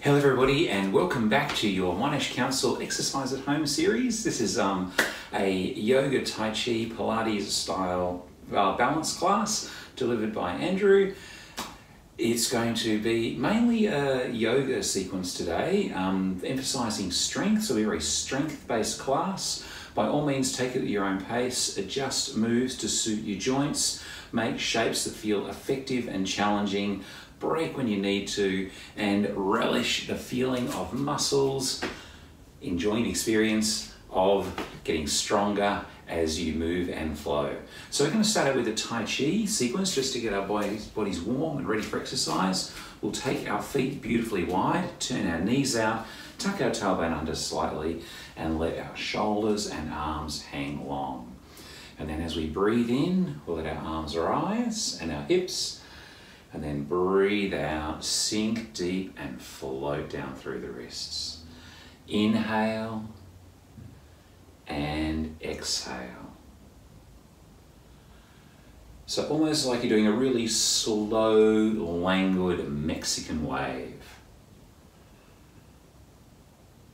Hello everybody and welcome back to your Monash Council Exercise at Home series. This is a yoga, Tai Chi, Pilates style balance class delivered by Andrew. It's going to be mainly a yoga sequence today, emphasising strength, so a very strength-based class. By all means, take it at your own pace, adjust moves to suit your joints, make shapes that feel effective and challenging, break when you need to, and relish the feeling of muscles, enjoying the experience of getting stronger as you move and flow. So we're going to start out with a Tai Chi sequence just to get our bodies warm and ready for exercise. We'll take our feet beautifully wide, turn our knees out, tuck our tailbone under slightly, and let our shoulders and arms hang long. And then as we breathe in, we'll let our arms rise and our hips, and then breathe out, sink deep and float down through the wrists. Inhale and exhale. So almost like you're doing a really slow, languid Mexican wave.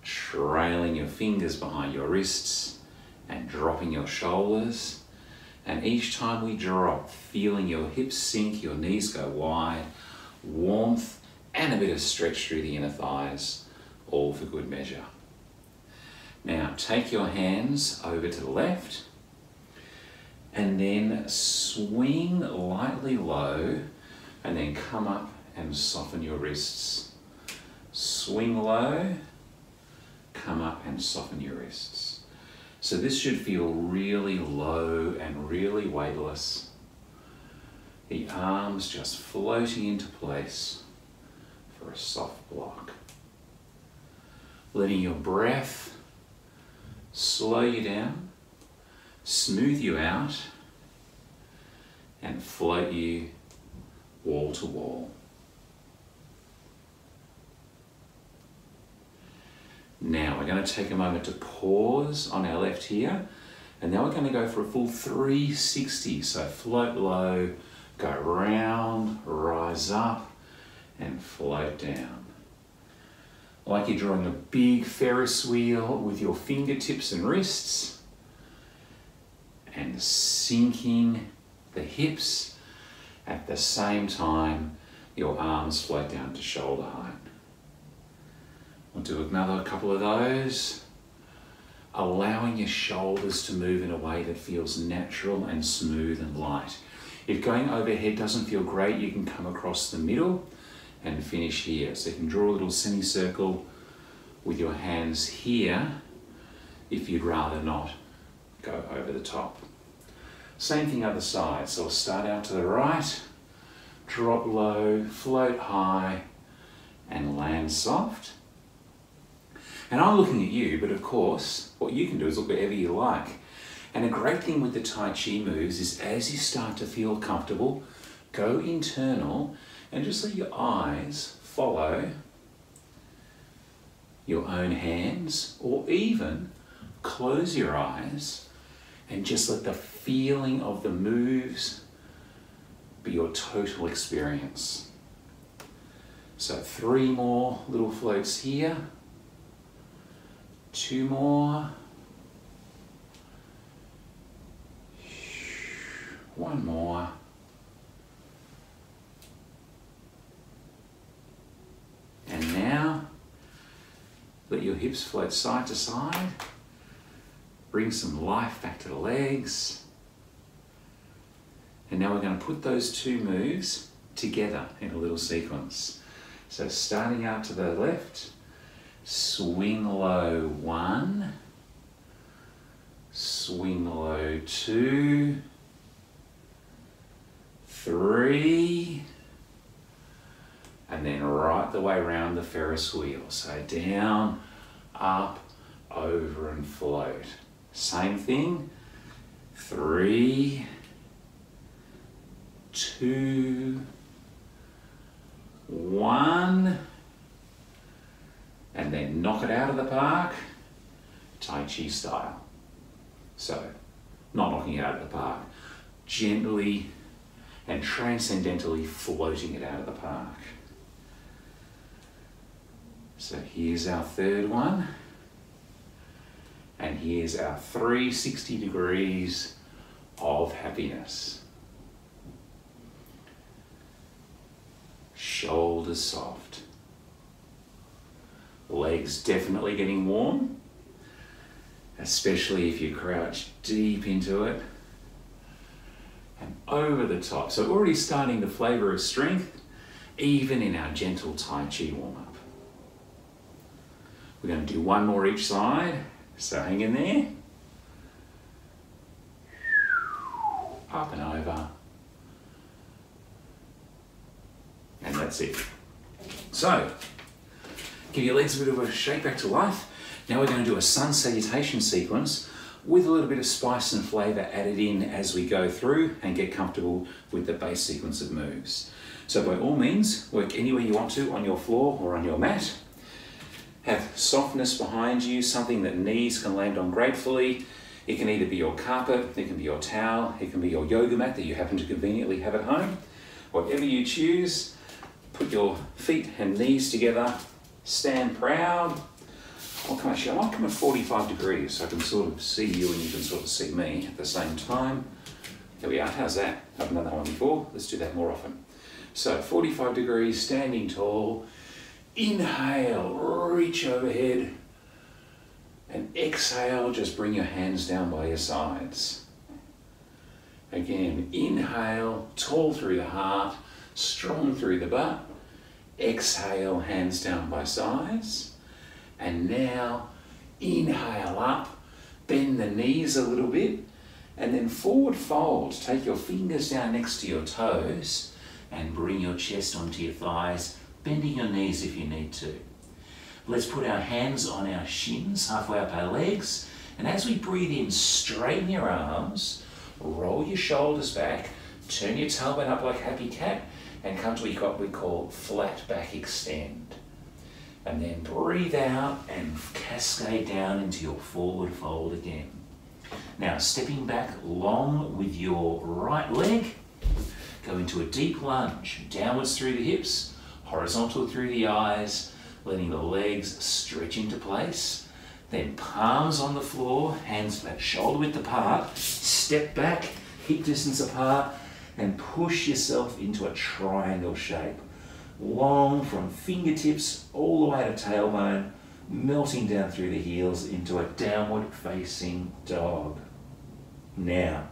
Trailing your fingers behind your wrists and dropping your shoulders. And each time we drop, feeling your hips sink, your knees go wide, warmth and a bit of stretch through the inner thighs, all for good measure. Now take your hands over to the left and then swing lightly low and then come up and soften your wrists. Swing low, come up and soften your wrists. So this should feel really low and really weightless. The arms just floating into place for a soft block. Letting your breath slow you down, smooth you out, and float you wall to wall. Now we're going to take a moment to pause on our left here, and now we're going to go for a full 360. So float low, go round, rise up, and float down. Like you're drawing a big Ferris wheel with your fingertips and wrists, and sinking the hips at the same time your arms float down to shoulder height. We'll do another couple of those, allowing your shoulders to move in a way that feels natural and smooth and light. If going overhead doesn't feel great, you can come across the middle and finish here. So you can draw a little semicircle with your hands here if you'd rather not go over the top. Same thing other side. So we'll start out to the right, drop low, float high, and land soft. And I'm looking at you, but of course, what you can do is look wherever you like. And a great thing with the Tai Chi moves is as you start to feel comfortable, go internal and just let your eyes follow your own hands, or even close your eyes and just let the feeling of the moves be your total experience. So 3 more little floats here. 2 more. 1 more. And now, let your hips float side to side. Bring some life back to the legs. And now we're going to put those 2 moves together in a little sequence. So starting out to the left, swing low 1, swing low 2, 3, and then right the way around the Ferris wheel. So down, up, over and float. Same thing, 3, 2, 1, and then knock it out of the park, Tai Chi style. So, not knocking it out of the park, gently and transcendentally floating it out of the park. So here's our third one. And here's our 360 degrees of happiness. Shoulders soft. Legs definitely getting warm, especially if you crouch deep into it. And over the top. So already starting the flavour of strength, even in our gentle Tai Chi warm-up. We're going to do one more each side, so hang in there. Up and over. And that's it. So, give your legs a bit of a shake back to life. Now we're going to do a sun salutation sequence with a little bit of spice and flavour added in as we go through and get comfortable with the base sequence of moves. So by all means, work anywhere you want to on your floor or on your mat. Have softness behind you, something that knees can land on gratefully. It can either be your carpet, it can be your towel, it can be your yoga mat that you happen to conveniently have at home. Whatever you choose, put your feet and knees together, stand proud. I might come at 45 degrees so I can sort of see you and you can sort of see me at the same time. There we are, how's that? I haven't done that one before, let's do that more often. So 45 degrees, standing tall. Inhale, reach overhead. And exhale, just bring your hands down by your sides. Again, inhale, tall through the heart, strong through the butt. Exhale, hands down by sides. And now, inhale up, bend the knees a little bit, and then forward fold. Take your fingers down next to your toes and bring your chest onto your thighs, bending your knees if you need to. Let's put our hands on our shins, halfway up our legs, and as we breathe in, straighten your arms, roll your shoulders back, turn your tailbone up like happy cat, and come to what we call flat back extend. And then breathe out and cascade down into your forward fold again. Now, stepping back long with your right leg, go into a deep lunge, downwards through the hips, horizontal through the eyes, letting the legs stretch into place. Then palms on the floor, hands back, shoulder width apart, step back, hip distance apart, and push yourself into a triangle shape. Long from fingertips all the way to tailbone, melting down through the heels into a downward facing dog. Now,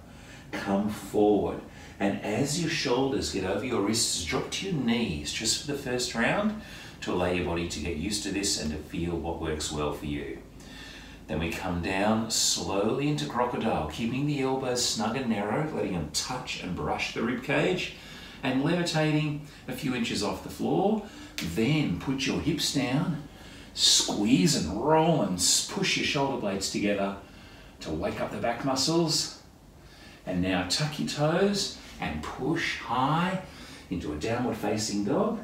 come forward, and as your shoulders get over your wrists, drop to your knees just for the first round to allow your body to get used to this and to feel what works well for you. Then we come down slowly into crocodile, keeping the elbows snug and narrow, letting them touch and brush the rib cage, and levitating a few inches off the floor. Then put your hips down, squeeze and roll and push your shoulder blades together to wake up the back muscles. And now tuck your toes and push high into a downward facing dog,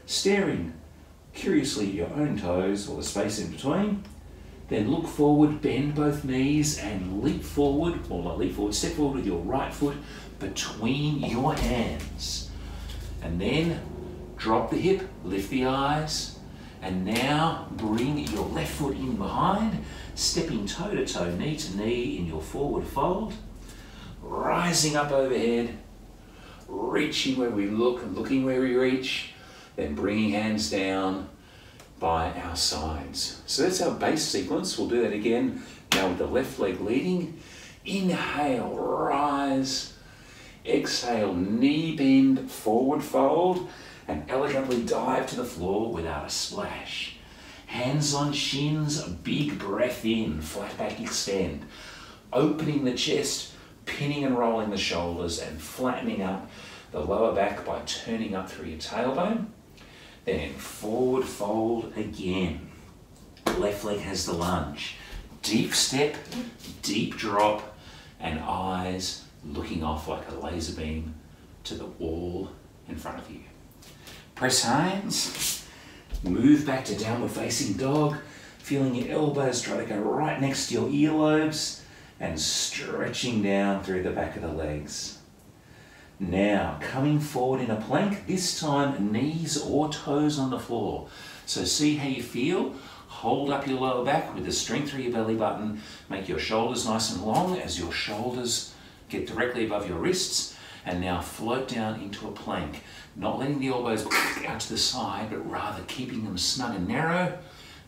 staring curiously at your own toes or the space in between. Then look forward, bend both knees and leap forward, or not leap forward, step forward with your right foot between your hands. And then drop the hip, lift the eyes, and now bring your left foot in behind, stepping toe to toe, knee to knee in your forward fold, rising up overhead, reaching where we look and looking where we reach, then bringing hands down by our sides. So that's our base sequence. We'll do that again now with the left leg leading. Inhale, rise. Exhale, knee bend, forward fold, and elegantly dive to the floor without a splash. Hands on shins, a big breath in, flat back extend. Opening the chest, pinning and rolling the shoulders, and flattening up the lower back by turning up through your tailbone. Then forward fold again. Left leg has the lunge. Deep step, deep drop, and eyes looking off like a laser beam to the wall in front of you. Press hands, move back to downward facing dog, feeling your elbows try to go right next to your earlobes and stretching down through the back of the legs. Now, coming forward in a plank, this time knees or toes on the floor. So see how you feel? Hold up your lower back with the strength through your belly button. Make your shoulders nice and long as your shoulders get directly above your wrists. And now float down into a plank. Not letting the elbows out to the side, but rather keeping them snug and narrow.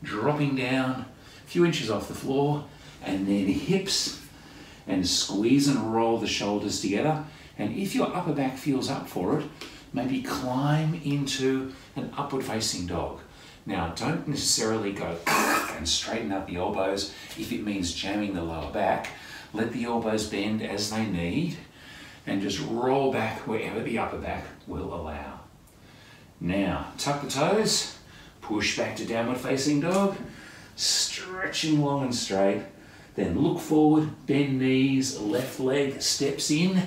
Dropping down a few inches off the floor. And then hips. And squeeze and roll the shoulders together. And if your upper back feels up for it, maybe climb into an upward facing dog. Now, don't necessarily go and straighten up the elbows if it means jamming the lower back. Let the elbows bend as they need and just roll back wherever the upper back will allow. Now, tuck the toes, push back to downward facing dog, stretching long and straight. Then look forward, bend knees, left leg steps in,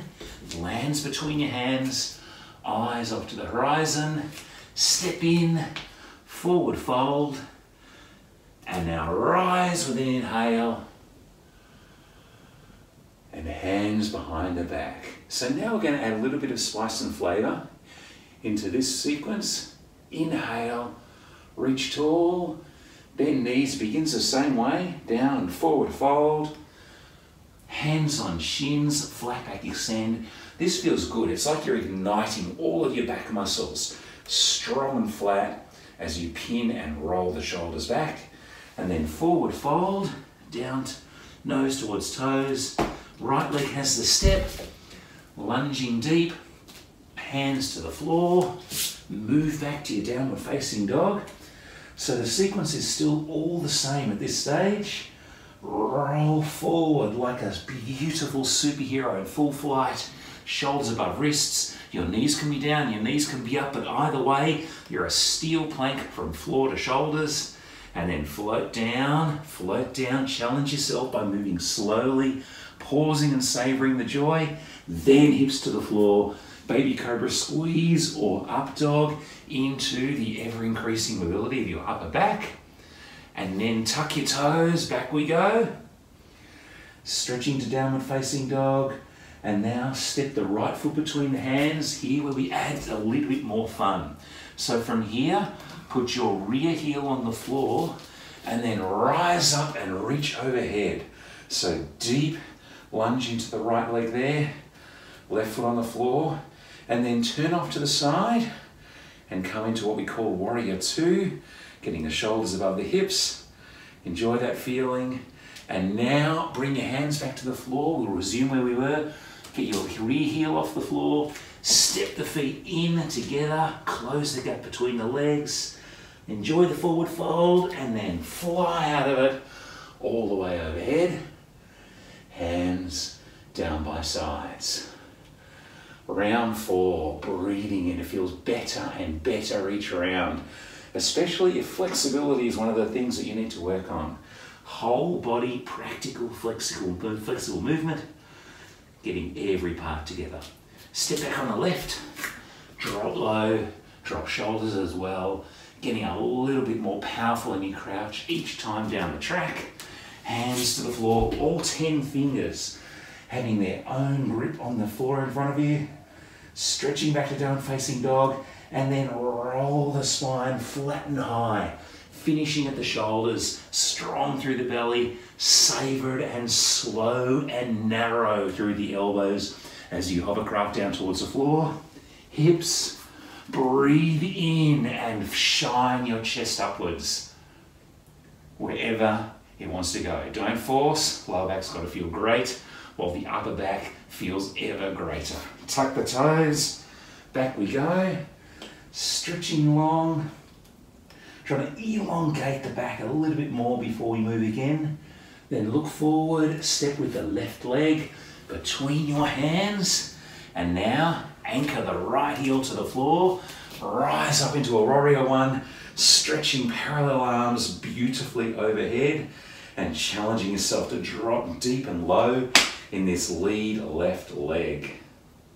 lands between your hands, eyes up to the horizon, step in, forward fold, and now rise with an inhale, and hands behind the back. So now we're going to add a little bit of spice and flavour into this sequence. Inhale, reach tall, bend knees, begins the same way, down and forward fold, hands on shins, flat back extend. This feels good. It's like you're igniting all of your back muscles, strong and flat, as you pin and roll the shoulders back. And then forward fold, down, nose towards toes. Right leg has the step, lunging deep, hands to the floor, move back to your downward facing dog. So the sequence is still all the same at this stage. Roll forward like a beautiful superhero in full flight, shoulders above wrists. Your knees can be down, your knees can be up, but either way, you're a steel plank from floor to shoulders. And then float down, challenge yourself by moving slowly, pausing and savoring the joy. Then hips to the floor, baby cobra squeeze or up dog into the ever-increasing mobility of your upper back. And then tuck your toes, back we go. Stretching to downward facing dog. And now step the right foot between the hands, here where we add a little bit more fun. So from here, put your rear heel on the floor and then rise up and reach overhead. So deep lunge into the right leg there, left foot on the floor, and then turn off to the side and come into what we call warrior two, getting the shoulders above the hips. Enjoy that feeling. And now bring your hands back to the floor. We'll resume where we were. Get your rear heel off the floor, step the feet in together, close the gap between the legs, enjoy the forward fold, and then fly out of it all the way overhead. Hands down by sides. Round 4, breathing in. It feels better and better each round, especially if flexibility is one of the things that you need to work on. Whole body, practical, flexible movement. Getting every part together. Step back on the left, drop low, drop shoulders as well, getting a little bit more powerful in your crouch each time down the track. Hands to the floor, all 10 fingers having their own grip on the floor in front of you. Stretching back to downward facing dog, and then roll the spine flat and high. Finishing at the shoulders, strong through the belly, savoured and slow and narrow through the elbows as you hovercraft down towards the floor. Hips, breathe in and shine your chest upwards wherever it wants to go. Don't force, lower back's got to feel great, while the upper back feels ever greater. Tuck the toes, back we go, stretching long. Trying to elongate the back a little bit more before we move again. Then look forward, step with the left leg between your hands. And now anchor the right heel to the floor. Rise up into a warrior one, stretching parallel arms beautifully overhead and challenging yourself to drop deep and low in this lead left leg.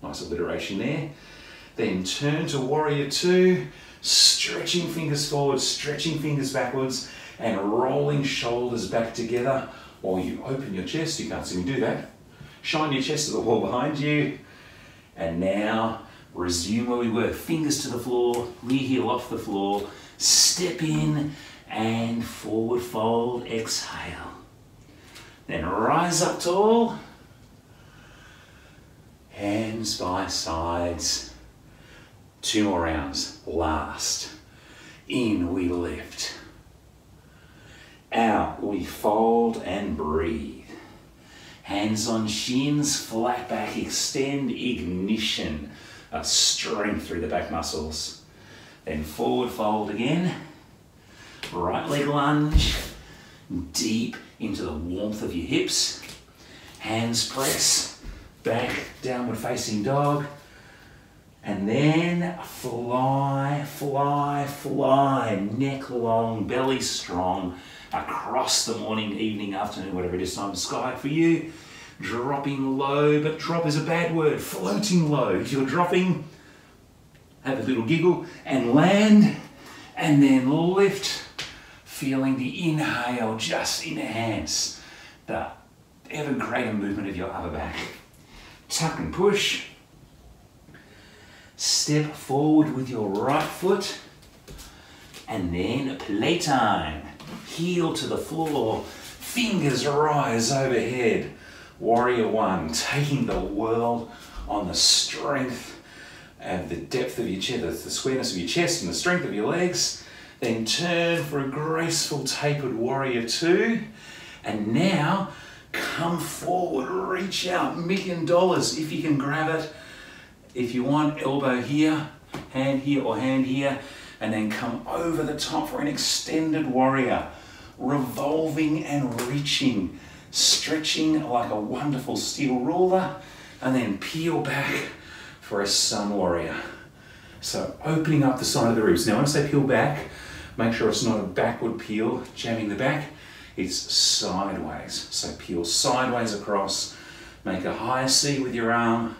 Nice alliteration there. Then turn to warrior two. Stretching fingers forward, stretching fingers backwards, and rolling shoulders back together while you open your chest. You can't see me do that. Shine your chest to the wall behind you, And now resume where we were. Fingers to the floor, rear heel off the floor. Step in and forward fold, exhale. Then rise up tall. Hands by sides. 2 more rounds. Last. In we lift. Out we fold and breathe. Hands on shins, flat back, extend, ignition. A strength through the back muscles. Then forward fold again. Right leg lunge. Deep into the warmth of your hips. Hands press. Back, downward facing dog. And then fly, fly, fly. Neck long, belly strong. Across the morning, evening, afternoon, whatever it is time to sky for you. Dropping low, but drop is a bad word. Floating low. If you're dropping, have a little giggle and land. And then lift. Feeling the inhale just enhance the ever greater movement of your upper back. Tuck and push. Step forward with your right foot. And then playtime. Heel to the floor. Fingers rise overhead. Warrior one. Taking the world on the strength and the depth of your chest, the squareness of your chest and the strength of your legs. Then turn for a graceful tapered warrior two. And now come forward, reach out, $1 million if you can grab it. If you want, elbow here, or hand here, and then come over the top for an extended warrior. Revolving and reaching, stretching like a wonderful steel ruler, and then peel back for a sun warrior. So opening up the side of the ribs. Now when I say peel back, make sure it's not a backward peel, jamming the back. It's sideways. So peel sideways across, make a high C with your arm,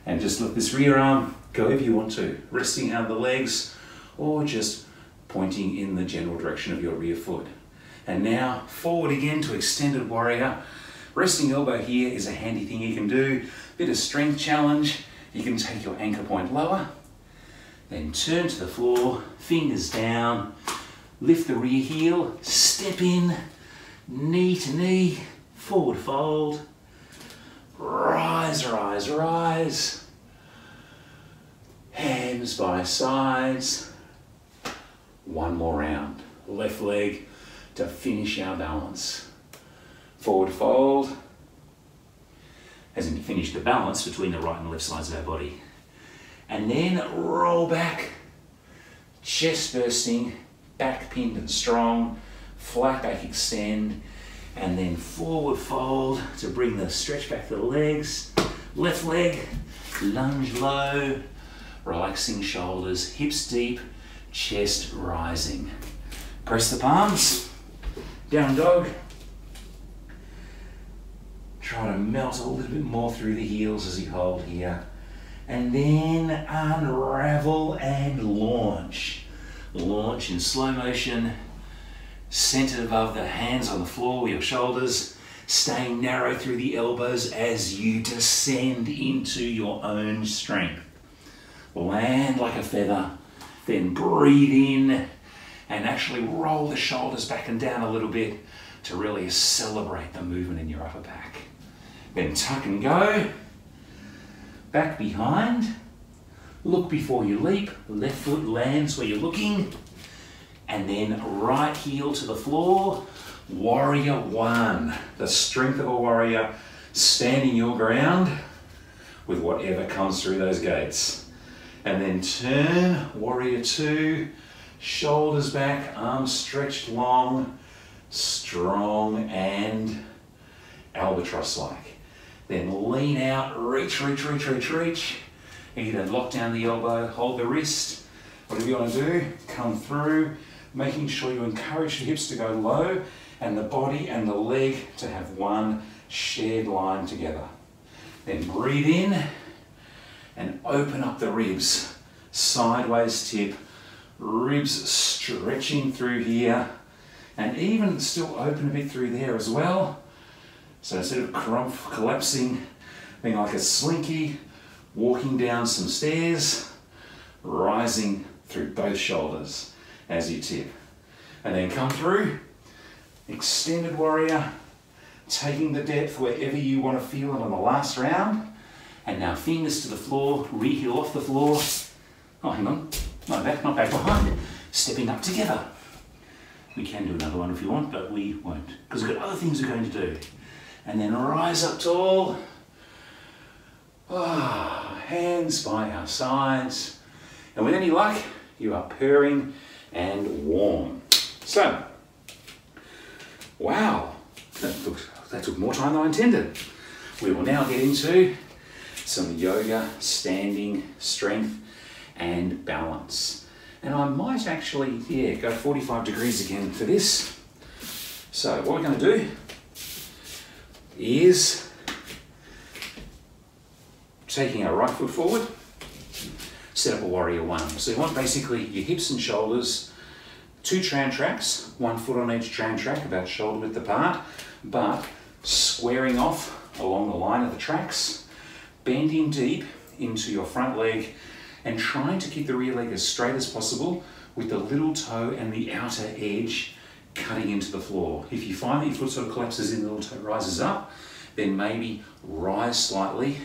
and just let this rear arm go if you want to, resting out the legs, or just pointing in the general direction of your rear foot. And now forward again to extended warrior. Resting elbow here is a handy thing you can do. Bit of strength challenge. You can take your anchor point lower. Then turn to the floor, fingers down. Lift the rear heel, step in, knee to knee, forward fold. Rise, rise, rise. Hands by sides. One more round. Left leg to finish our balance. Forward fold, as in to finish the balance between the right and left sides of our body. And then roll back, chest bursting, back pinned and strong, flat back extend, and then forward fold to bring the stretch back to the legs. Left leg, lunge low, relaxing shoulders, hips deep, chest rising. Press the palms. Down dog. Try to melt a little bit more through the heels as you hold here. And then unravel and launch. Launch in slow motion, centered above the hands on the floor with your shoulders, staying narrow through the elbows as you descend into your own strength. Land like a feather, then breathe in and actually roll the shoulders back and down a little bit to really celebrate the movement in your upper back. Then tuck and go, back behind, look before you leap, left foot lands where you're looking, and then right heel to the floor, warrior one, the strength of a warrior, standing your ground with whatever comes through those gates. And then turn, warrior two, shoulders back, arms stretched long, strong and albatross-like. Then lean out, reach, reach, reach, reach, reach. Either lock down the elbow, hold the wrist, whatever you want to do, come through, making sure you encourage the hips to go low and the body and the leg to have one shared line together. Then breathe in and open up the ribs, sideways tip, ribs stretching through here, and even still open a bit through there as well. So instead of collapsing, being like a slinky, walking down some stairs, rising through both shoulders as you tip. And then come through, extended warrior, taking the depth wherever you want to feel it on the last round. And now fingers to the floor, re-heel off the floor. Oh, hang on, not back behind. Stepping up together. We can do another one if you want, but we won't, because we've got other things we're going to do. And then rise up tall. Hands by our sides. And with any luck, you are purring and warm. So, wow, that took more time than I intended. We will now get into some yoga, standing, strength, and balance. And I might actually, go 45 degrees again for this. So what we're going to do is taking our right foot forward, set up a warrior one. So you want basically your hips and shoulders, 2 tran tracks, 1 foot on each tran track, about shoulder width apart, but squaring off along the line of the tracks, bending deep into your front leg and trying to keep the rear leg as straight as possible with the little toe and the outer edge cutting into the floor. If you find that your foot sort of collapses in, the little toe rises up, then maybe rise slightly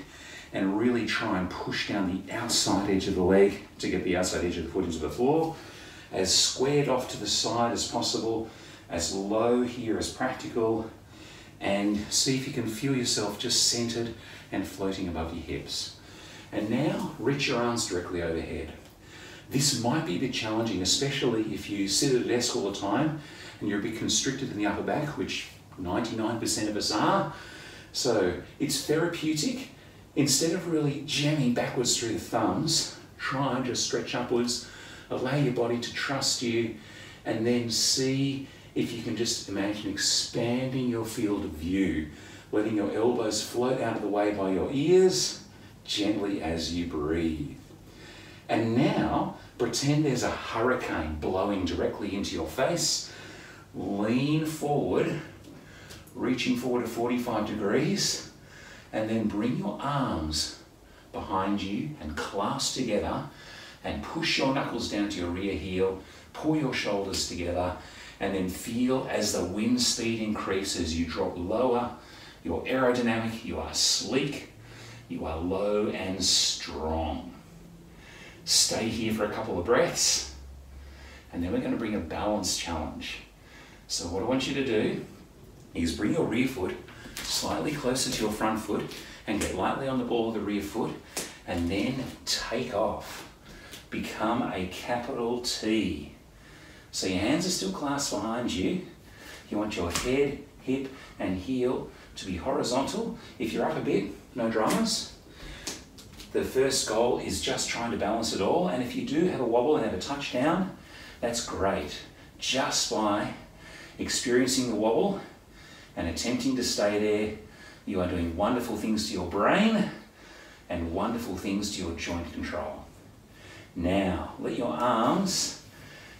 and really try and push down the outside edge of the leg to get the outside edge of the foot into the floor, as squared off to the side as possible, as low here as practical, and see if you can feel yourself just centered and floating above your hips. And now reach your arms directly overhead. This might be a bit challenging, especially if you sit at a desk all the time and you're a bit constricted in the upper back, which 99% of us are. So it's therapeutic. Instead of really jamming backwards through the thumbs, try and just stretch upwards, allow your body to trust you, and then see if you can just imagine expanding your field of view, letting your elbows float out of the way by your ears, gently as you breathe. And now, pretend there's a hurricane blowing directly into your face. Lean forward, reaching forward to 45 degrees, and then bring your arms behind you and clasp together and push your knuckles down to your rear heel, pull your shoulders together, and then feel as the wind speed increases, you drop lower, you're aerodynamic, you are sleek, you are low and strong. Stay here for a couple of breaths, and then we're going to bring a balance challenge. So what I want you to do is bring your rear foot slightly closer to your front foot and get lightly on the ball of the rear foot, and then take off. Become a capital T. So your hands are still clasped behind you. You want your head, hip, and heel to be horizontal. If you're up a bit, no dramas. The first goal is just trying to balance it all, and if you do have a wobble and have a touchdown, that's great. Just by experiencing the wobble and attempting to stay there, you are doing wonderful things to your brain and wonderful things to your joint control. Now, let your arms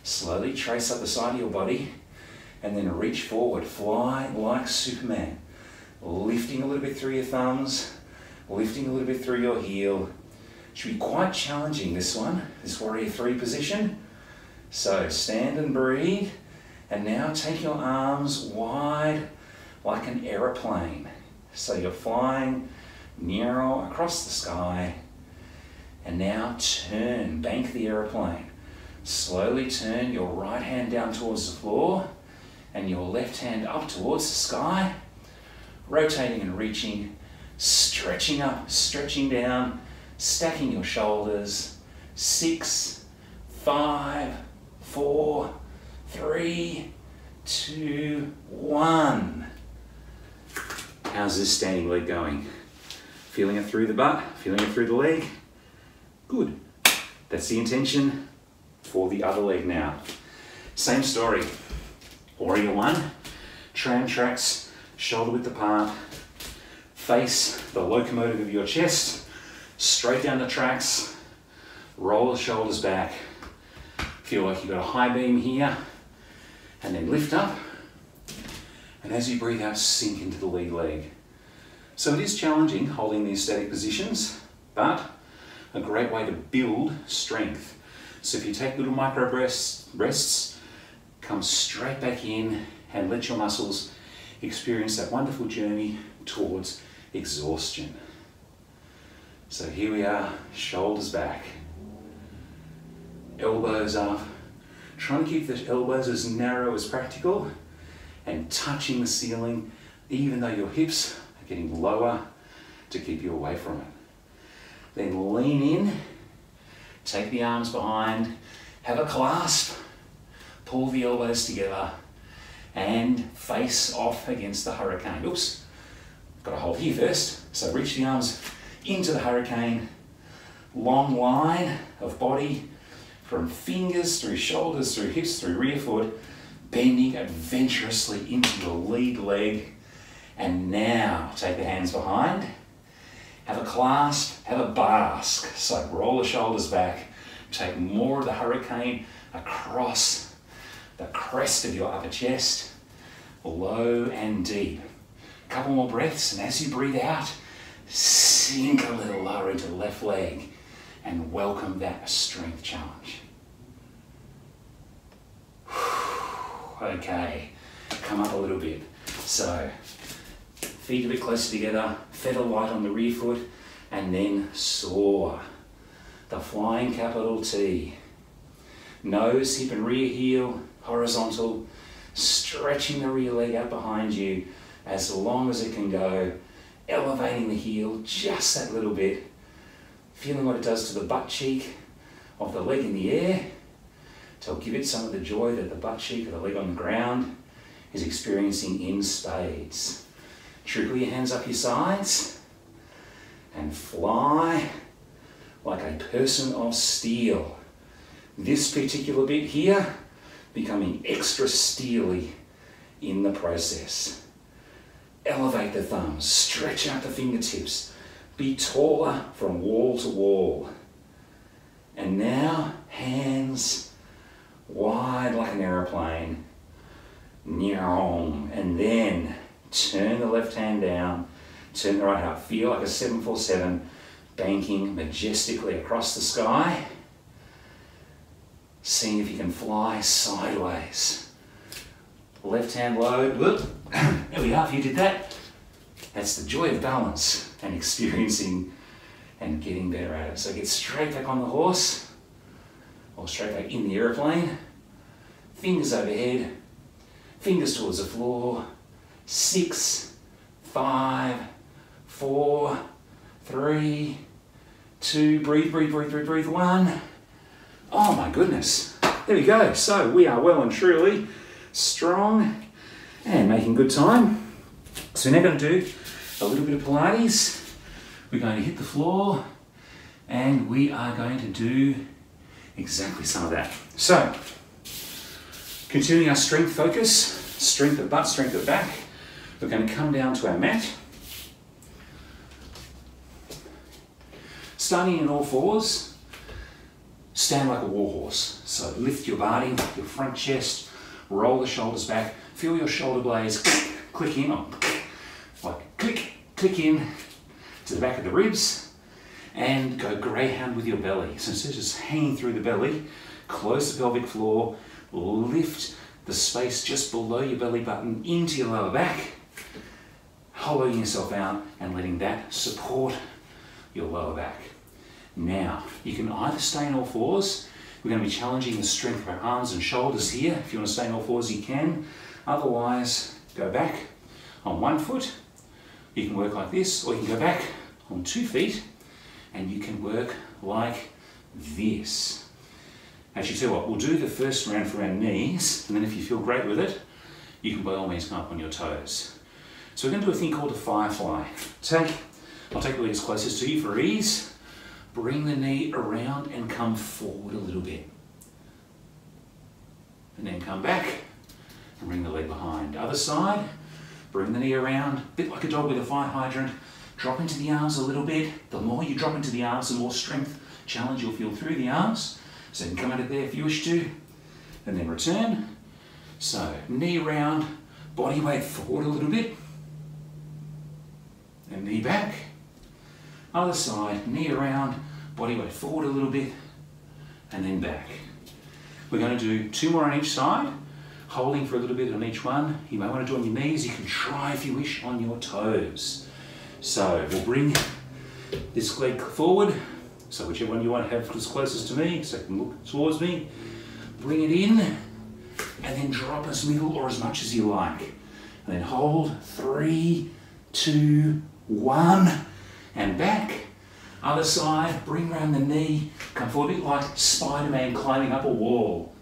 slowly trace up the side of your body and then reach forward, fly like Superman, lifting a little bit through your thumbs, lifting a little bit through your heel. Should be quite challenging, this one, this warrior 3 position. So stand and breathe, and now take your arms wide like an aeroplane. So you're flying narrow across the sky, and now turn, bank the aeroplane. Slowly turn your right hand down towards the floor and your left hand up towards the sky, rotating and reaching, stretching up, stretching down, stacking your shoulders. 6, 5, 4, 3, 2, 1. How's this standing leg going? Feeling it through the butt? Feeling it through the leg? Good. That's the intention for the other leg now. Same story. Warrior 1, tram tracks, shoulder width apart, face the locomotive of your chest, straight down the tracks, roll the shoulders back. Feel like you've got a high beam here, and then lift up. And as you breathe out, sink into the lead leg. So it is challenging holding these static positions, but a great way to build strength. So if you take little micro rests, come straight back in and let your muscles experience that wonderful journey towards exhaustion. So here we are, shoulders back, elbows up, trying to keep the elbows as narrow as practical and touching the ceiling even though your hips are getting lower to keep you away from it. Then lean in, take the arms behind, have a clasp, pull the elbows together and face off against the hurricane. Oops, got to hold here first. So reach the arms into the hurricane, long line of body from fingers through shoulders, through hips, through rear foot, bending adventurously into your lead leg. And now take the hands behind, have a clasp, have a bask. So roll the shoulders back, take more of the hurricane across the crest of your upper chest, low and deep. A couple more breaths, and as you breathe out, sink a little lower into the left leg and welcome that strength challenge. Okay, come up a little bit. So, feet a bit closer together, feather light on the rear foot, and then soar. The flying capital T. Nose, hip and rear heel, horizontal, stretching the rear leg out behind you as long as it can go, elevating the heel just that little bit, feeling what it does to the butt cheek of the leg in the air, to give it some of the joy that the butt cheek of the leg on the ground is experiencing in spades. Trickle your hands up your sides and fly like a person of steel. This particular bit here becoming extra steely in the process. Elevate the thumbs, stretch out the fingertips, be taller from wall to wall. And now hands wide like an aeroplane. And then turn the left hand down, turn the right up. Feel like a 747 banking majestically across the sky. Seeing if you can fly sideways. Left hand low, whoop. There we are, if you did that. That's the joy of balance and experiencing and getting better at it. So get straight back on the horse or straight back in the aeroplane. Fingers overhead, fingers towards the floor. 6, 5, 4, 3, 2, breathe, 1. Oh my goodness, there we go. So we are well and truly strong and making good time. So we're now going to do a little bit of Pilates. We're going to hit the floor and we are going to do exactly some of that. So, continuing our strength focus, strength of butt, strength of back, we're going to come down to our mat. Starting in all fours, stand like a warhorse. So lift your body, your front chest, roll the shoulders back, feel your shoulder blades click in, like click in to the back of the ribs, and go greyhound with your belly. So instead of just hanging through the belly, close the pelvic floor, lift the space just below your belly button into your lower back, hollowing yourself out and letting that support your lower back. Now, you can either stay in all fours. We're going to be challenging the strength of our arms and shoulders here. If you want to stay in all fours, you can. Otherwise, go back on one foot. You can work like this, or you can go back on 2 feet, and you can work like this. Actually, tell you what, we'll do the first round for our knees, and then if you feel great with it, you can by all means come up on your toes. So we're going to do a thing called a Firefly. I'll take the legs closest to you for ease. Bring the knee around and come forward a little bit. And then come back and bring the leg behind. Other side, bring the knee around, a bit like a dog with a fire hydrant. Drop into the arms a little bit. The more you drop into the arms, the more strength challenge you'll feel through the arms. So you can come out of there if you wish to, and then return. So knee round, body weight forward a little bit, and knee back. Other side, knee around, body weight forward a little bit, and then back. We're going to do 2 more on each side, holding for a little bit on each one. You may want to do on your knees. You can try, if you wish, on your toes. So we'll bring this leg forward. So whichever one you want to have is closest to me, so you can look towards me. Bring it in, and then drop as little or as much as you like. And then hold, 3, 2, 1, and back. Other side, bring around the knee, come forward a bit like Spider-Man climbing up a wall.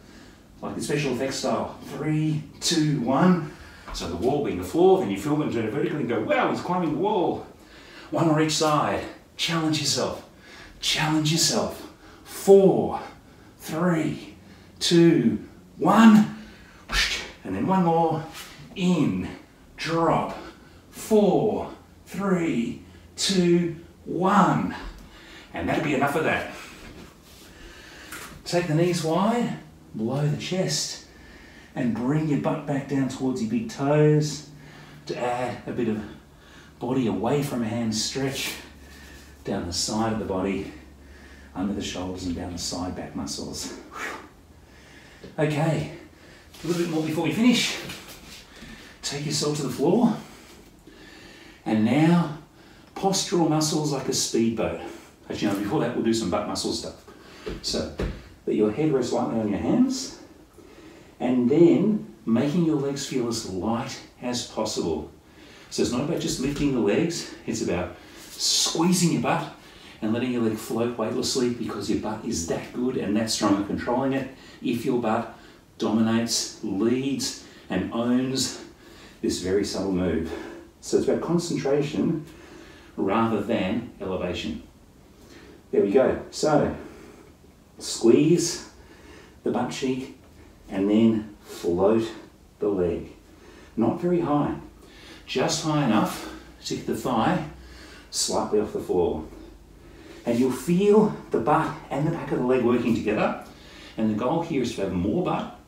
Like the special effects style. 3, 2, 1. So the wall being the floor, then you film it and turn it vertically and go, wow, he's climbing the wall. 1 on each side. Challenge yourself. Challenge yourself. 4, 3, 2, 1. And then 1 more. In, drop. 4, 3, 2, 1. And that'll be enough of that. Take the knees wide, below the chest, and bring your butt back down towards your big toes to add a bit of body away from hands stretch down the side of the body, under the shoulders and down the side back muscles. Okay, a little bit more before we finish. Take yourself to the floor. And now, postural muscles like a speedboat. Actually, no, before that, we'll do some butt muscle stuff. So, let your head rest lightly on your hands, and then making your legs feel as light as possible. So it's not about just lifting the legs, it's about squeezing your butt and letting your leg float weightlessly, because your butt is that good and that strong at controlling it. If your butt dominates, leads, and owns this very subtle move. So it's about concentration rather than elevation. There we go. So squeeze the butt cheek and then float the leg. Not very high, just high enough to get the thigh slightly off the floor. And you'll feel the butt and the back of the leg working together. And the goal here is to have more butt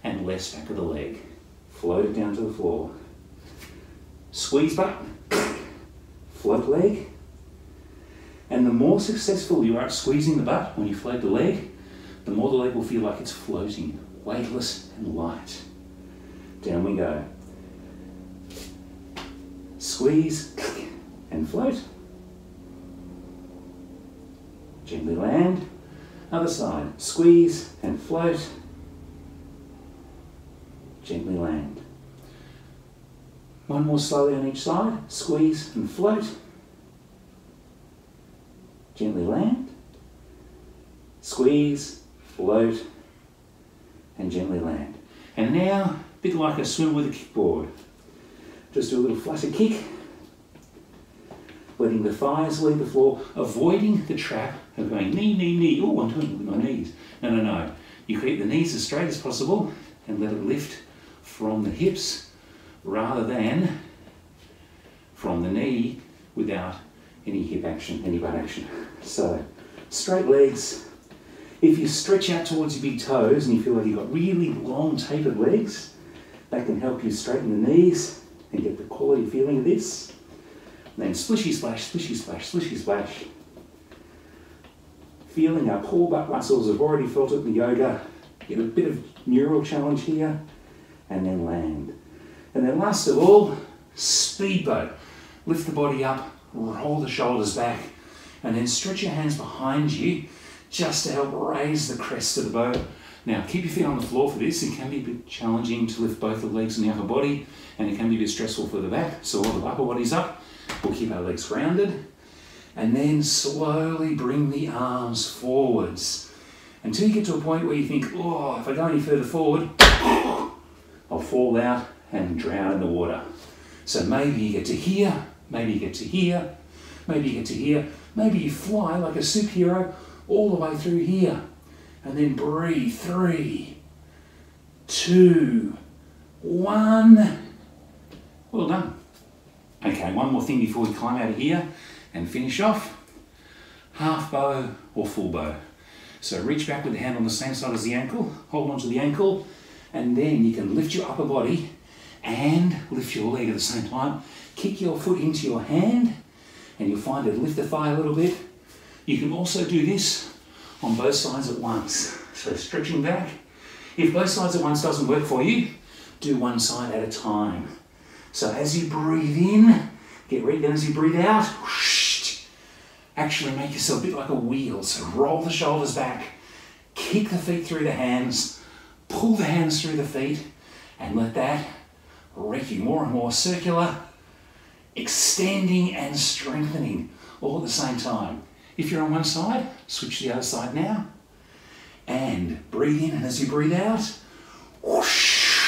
and less back of the leg. Float it down to the floor. Squeeze butt, float leg. And the more successful you are at squeezing the butt when you float the leg, the more the leg will feel like it's floating, weightless and light. Down we go. Squeeze and float. Gently land. Other side. Squeeze and float. Gently land. 1 more slowly on each side. Squeeze and float. Gently land. Squeeze, float, and gently land. And now, a bit like a swim with a kickboard. Just do a little flutter kick, letting the thighs leave the floor, avoiding the trap of going knee, knee, knee. Oh, I'm doing it with my knees. No, no, no. You keep the knees as straight as possible and let it lift from the hips rather than from the knee without any hip action, any butt action. So, straight legs. If you stretch out towards your big toes and you feel like you've got really long tapered legs, that can help you straighten the knees and get the quality feeling of this. And then splishy splash, splishy splash, splishy splash. Feeling our core butt muscles. I've already felt it in the yoga. Get a bit of neural challenge here, and then land. And then last of all, speedboat. Lift the body up, roll the shoulders back, and then stretch your hands behind you just to help raise the crest of the boat. Now, keep your feet on the floor for this. It can be a bit challenging to lift both the legs and the upper body, and it can be a bit stressful for the back. So while the upper body's up, we'll keep our legs grounded, and then slowly bring the arms forwards until you get to a point where you think, oh, if I go any further forward, I'll fall out and drown in the water. So maybe you get to here, maybe you get to here, maybe you get to here, maybe you fly like a superhero all the way through here. And then breathe. 3, 2, 1. Well done. Okay, one more thing before we climb out of here and finish off. Half bow or full bow. So reach back with the hand on the same side as the ankle, hold onto the ankle, and then you can lift your upper body and lift your leg at the same time. Kick your foot into your hand, and you'll find it lift the thigh a little bit. You can also do this on both sides at once. So stretching back. If both sides at once doesn't work for you, do one side at a time. So as you breathe in, get ready, then as you breathe out, whoosh, actually make yourself a bit like a wheel. So roll the shoulders back, kick the feet through the hands, pull the hands through the feet, and let that wreck you more and more circular, extending and strengthening all at the same time. If you're on one side, switch to the other side now. And breathe in, and as you breathe out, whoosh,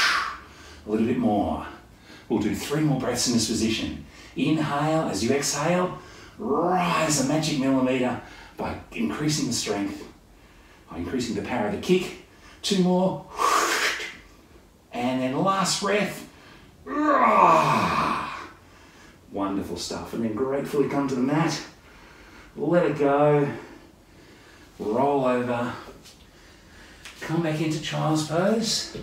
a little bit more. We'll do 3 more breaths in this position. Inhale, as you exhale, rise a magic millimeter by increasing the strength, by increasing the power of the kick. 2 more. And then last breath. Wonderful stuff. And then gratefully come to the mat. Let it go. Roll over. Come back into child's pose.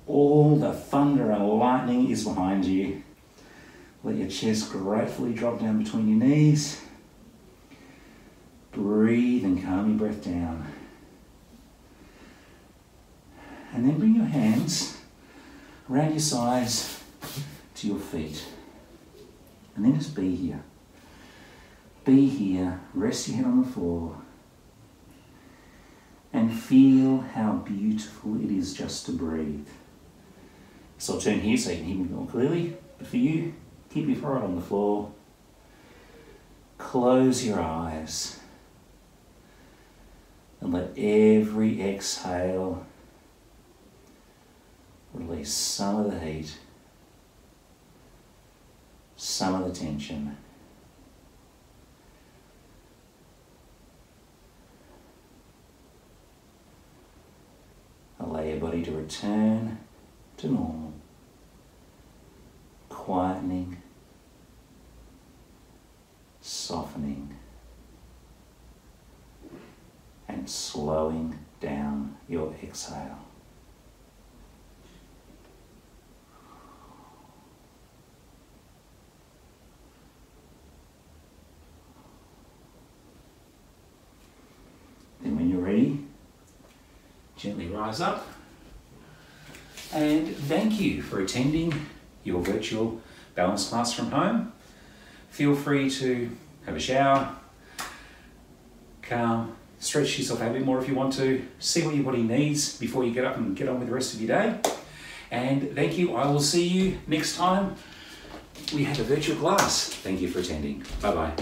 All the thunder and lightning is behind you. Let your chest gratefully drop down between your knees. Breathe and calm your breath down. And then bring your hands around your sides to your feet. And then just be here. Be here, rest your head on the floor. And feel how beautiful it is just to breathe. So I'll turn here so you can hear me more clearly. But for you, keep your forehead on the floor. Close your eyes. And let every exhale release some of the heat, some of the tension. Allow your body to return to normal, quietening, softening, and slowing down your exhale. Then when you're ready, gently rise up. And thank you for attending your virtual balance class from home. Feel free to have a shower, calm, stretch yourself out a bit more if you want to, see what your body needs before you get up and get on with the rest of your day. And thank you. I will see you next time we have a virtual class. Thank you for attending. Bye-bye.